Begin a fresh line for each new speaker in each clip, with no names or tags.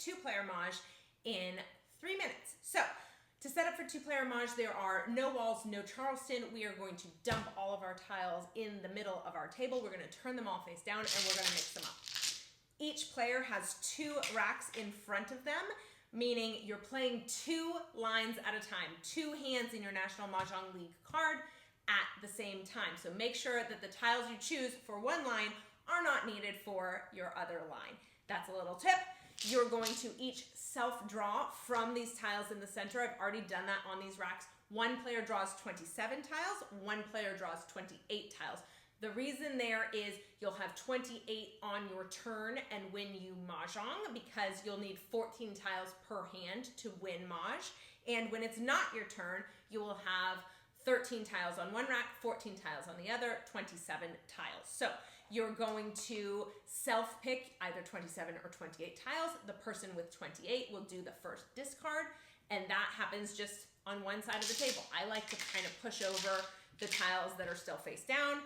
two-player mahj in 3 minutes. So to set up for two-player mahj, there are no walls, no Charleston. We are going to dump all of our tiles in the middle of our table. We're going to turn them all face down and we're going to mix them up. Each player has 2 racks in front of them, meaning you're playing 2 lines at a time, 2 hands in your National Mahjong League card at the same time. So make sure that the tiles you choose for one line are not needed for your other line. That's a little tip. You're going to each self-draw from these tiles in the center. I've already done that on these racks. One player draws 27 tiles, one player draws 28 tiles. The reason there is you'll have 28 on your turn and win you mahjong, because you'll need 14 tiles per hand to win mahj. And when it's not your turn, you will have 13 tiles on one rack, 14 tiles on the other, 27 tiles. So you're going to self-pick either 27 or 28 tiles. The person with 28 will do the first discard, and that happens just on one side of the table. I like to kind of push over the tiles that are still face down.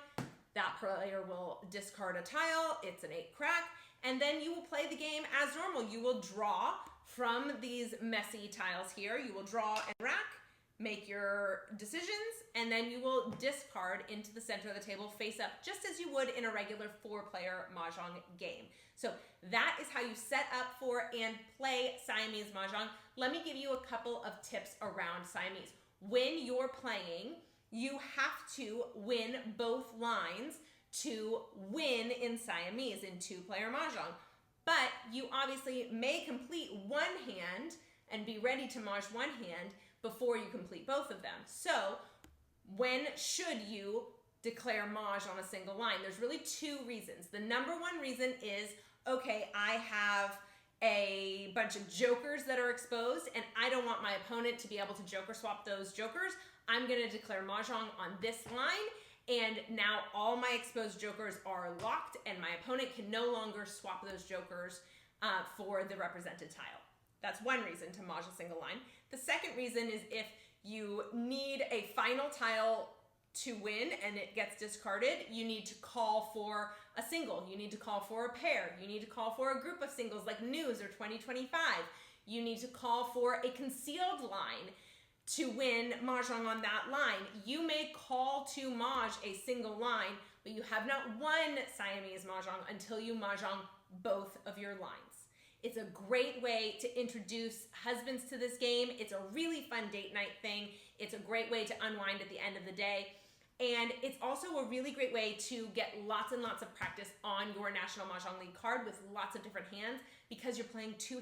That player will discard a tile. It's an 8 crack, and then you will play the game as normal. You will draw from these messy tiles here. You will draw and rack, make your decisions, and then you will discard into the center of the table face up, just as you would in a regular 4-player mahjong game. So that is how you set up for and play Siamese mahjong. Let me give you a couple of tips around Siamese. When you're playing, you have to win both lines to win in Siamese, in 2-player mahjong. But you obviously may complete one hand and be ready to mahj one hand before you complete both of them. So when should you declare mahj on a single line? There's really 2 reasons. The number one reason is, okay, I have a bunch of jokers that are exposed and I don't want my opponent to be able to joker swap those jokers. I'm going to declare mahjong on this line, and now all my exposed jokers are locked and my opponent can no longer swap those jokers for the represented tile. That's one reason to mahj a single line. The second reason is if you need a final tile to win and it gets discarded, you need to call for a single. You need to call for a pair. You need to call for a group of singles like News or 2025. You need to call for a concealed line to win mahjong on that line. You may call to mahj a single line, but you have not won Siamese mahjong until you mahjong both of your lines. It's a great way to introduce husbands to this game. It's a really fun date night thing. It's a great way to unwind at the end of the day. And it's also a really great way to get lots and lots of practice on your National Mahjong League card with lots of different hands, because you're playing 2